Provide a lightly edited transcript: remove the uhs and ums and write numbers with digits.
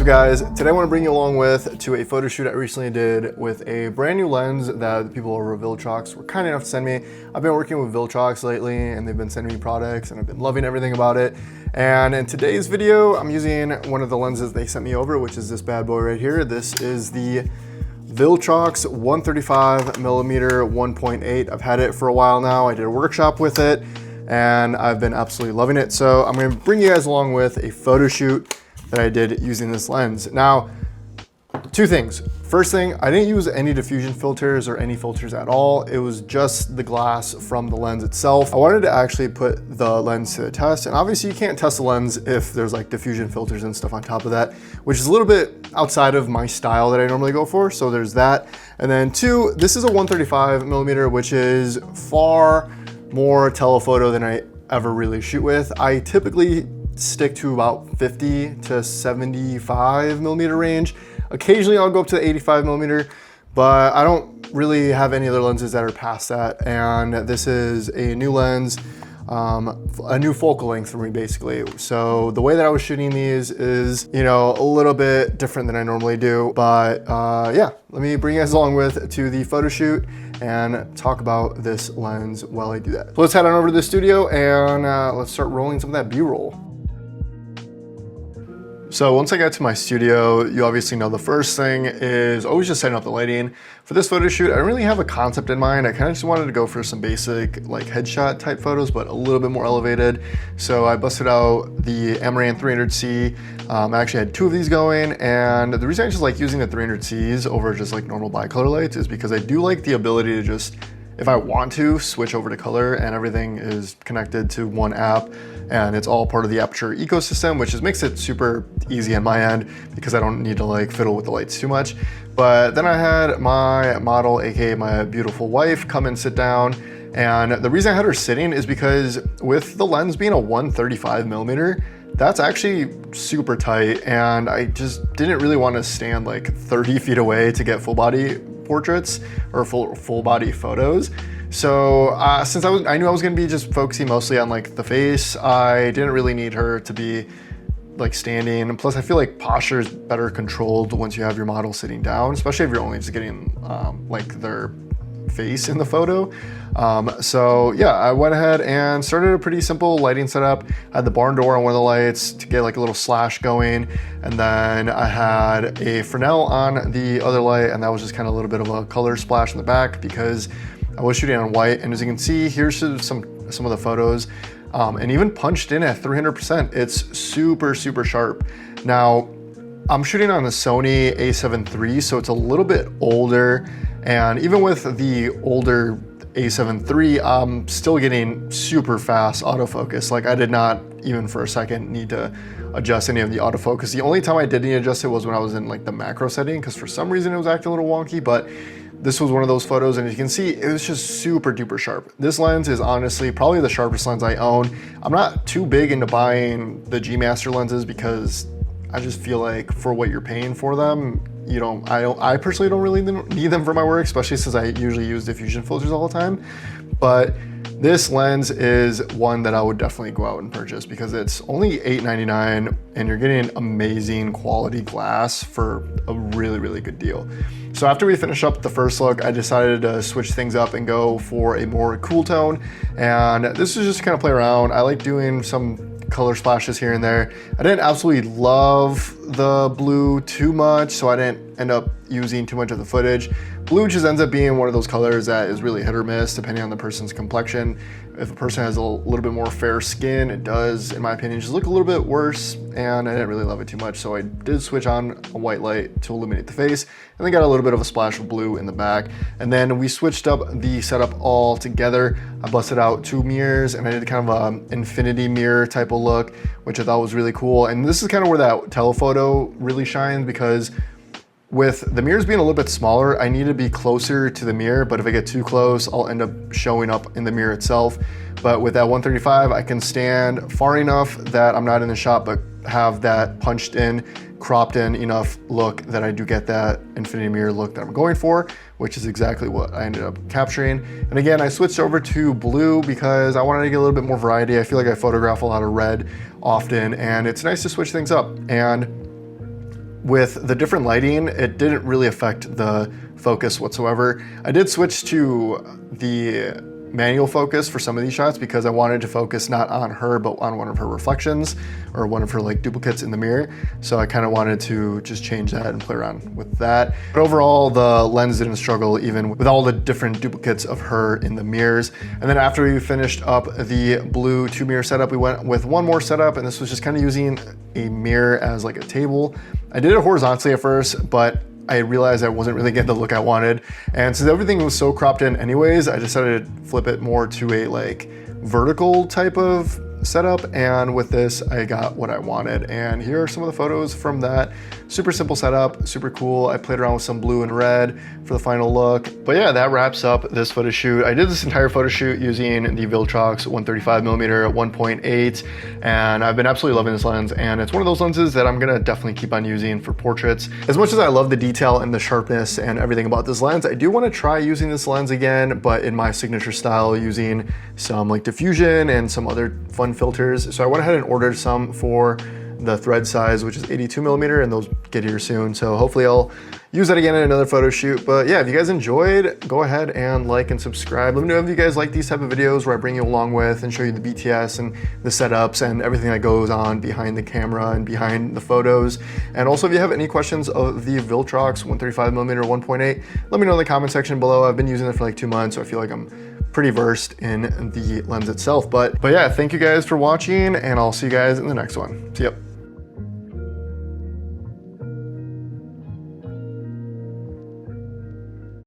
up guys? Today I want to bring you along to a photo shoot I recently did with a brand new lens that the people over at Viltrox were kind enough to send me. I've been working with Viltrox lately and they've been sending me products and I've been loving everything about it. And in today's video, I'm using one of the lenses they sent me over, which is this bad boy right here. This is the Viltrox 135mm 1.8. I've had it for a while now. I did a workshop with it and I've been absolutely loving it. So I'm going to bring you guys along with a photo shoot that I did using this lens. Now, two things. First thing, I didn't use any diffusion filters or any filters at all. It was just the glass from the lens itself. I wanted to actually put the lens to the test, and obviously you can't test the lens if there's like diffusion filters and stuff on top of that, which is a little bit outside of my style that I normally go for, so there's that. And then two, this is a 135mm, which is far more telephoto than I ever really shoot with. I typically stick to about 50 to 75mm range. Occasionally I'll go up to the 85mm, but I don't really have any other lenses that are past that. And this is a new lens, a new focal length for me basically. So the way that I was shooting these is, you know, a little bit different than I normally do. But yeah, let me bring you guys along to the photo shoot and talk about this lens while I do that. So let's head on over to the studio and let's start rolling some of that B-roll. So once I got to my studio, you obviously know the first thing is always just setting up the lighting. For this photo shoot, I don't really have a concept in mind. I kind of just wanted to go for some basic like headshot type photos, but a little bit more elevated. So I busted out the Amaran 300C. I actually had two of these going, and the reason I just like using the 300Cs over just like normal bicolor lights is because I do like the ability to just, if I want to, switch over to color, and everything is connected to one app and it's all part of the Aperture ecosystem, which makes it super easy on my end because I don't need to like fiddle with the lights too much. But then I had my model, aka my beautiful wife, come and sit down. And the reason I had her sitting is because with the lens being a 135mm, that's actually super tight, and I just didn't really want to stand like 30 feet away to get full body portraits or full body photos. So since I knew I was going to be just focusing mostly on like the face, I didn't really need her to be like standing. And plus I feel like posture is better controlled once you have your model sitting down, especially if you're only just getting like their face in the photo. So yeah, I went ahead and started a pretty simple lighting setup. I had the barn door on one of the lights to get like a little slash going, and then I had a Fresnel on the other light, and that was just kind of a little bit of a color splash in the back because I was shooting on white. And as you can see, here's some of the photos, and even punched in at 300%. It's super sharp. Now I'm shooting on the Sony a7 III, so it's a little bit older. And even with the older a7 III, I'm still getting super fast autofocus. Like I did not even for a second need to adjust any of the autofocus. The only time I did need to adjust it was when I was in like the macro setting, because for some reason it was acting a little wonky, but this was one of those photos, and as you can see, it was just super duper sharp. This lens is honestly probably the sharpest lens I own. I'm not too big into buying the G Master lenses because I just feel like for what you're paying for them, I personally don't really need them for my work, especially since I usually use diffusion filters all the time. But this lens is one that I would definitely go out and purchase because it's only $8.99 and you're getting amazing quality glass for a really good deal. So after we finish up the first look, I decided to switch things up and go for a more cool tone. And this is just to kind of play around. I like doing some color splashes here and there. I didn't absolutely love the blue too much, so I didn't end up using too much of the footage. Blue just ends up being one of those colors that is really hit or miss depending on the person's complexion. If a person has a little bit more fair skin, it does, in my opinion, just look a little bit worse, and I didn't really love it too much, so I did switch on a white light to illuminate the face, and then got a little bit of a splash of blue in the back. And then we switched up the setup all together. I busted out two mirrors, and I did kind of an infinity mirror type of look, which I thought was really cool. And this is kind of where that telephoto really shines, because with the mirrors being a little bit smaller, I need to be closer to the mirror, but if I get too close, I'll end up showing up in the mirror itself. But with that 135, I can stand far enough that I'm not in the shot, but have that punched in, cropped in enough look that I do get that infinity mirror look that I'm going for, which is exactly what I ended up capturing. And again, I switched over to blue because I wanted to get a little bit more variety. I feel like I photograph a lot of red often, and it's nice to switch things up. And with the different lighting, it didn't really affect the focus whatsoever. I did switch to the manual focus for some of these shots because I wanted to focus not on her, but on one of her reflections or one of her like duplicates in the mirror. So I kind of wanted to just change that and play around with that. But overall, the lens didn't struggle even with all the different duplicates of her in the mirrors. And then after we finished up the blue 2-mirror setup, we went with one more setup, and this was just kind of using a mirror as like a table. I did it horizontally at first, but I realized I wasn't really getting the look I wanted. And since everything was so cropped in anyways, I decided to flip it more to a like vertical type of setup. And with this, I got what I wanted. And here are some of the photos from that. Super simple setup, super cool. I played around with some blue and red for the final look. But yeah, that wraps up this photo shoot. I did this entire photo shoot using the Viltrox 135mm 1.8, and I've been absolutely loving this lens. And it's one of those lenses that I'm gonna definitely keep on using for portraits. As much as I love the detail and the sharpness and everything about this lens, I do wanna try using this lens again, but in my signature style, using some like diffusion and some other fun filters. So I went ahead and ordered some for the thread size, which is 82mm, and those get here soon. So hopefully I'll use that again in another photo shoot. But yeah, if you guys enjoyed, go ahead and like and subscribe. Let me know if you guys like these type of videos where I bring you along with and show you the BTS and the setups and everything that goes on behind the camera and behind the photos. And also, if you have any questions of the Viltrox 135mm 1.8, let me know in the comment section below. I've been using it for like 2 months, so I feel like I'm pretty versed in the lens itself. But yeah, thank you guys for watching, and I'll see you guys in the next one. See ya.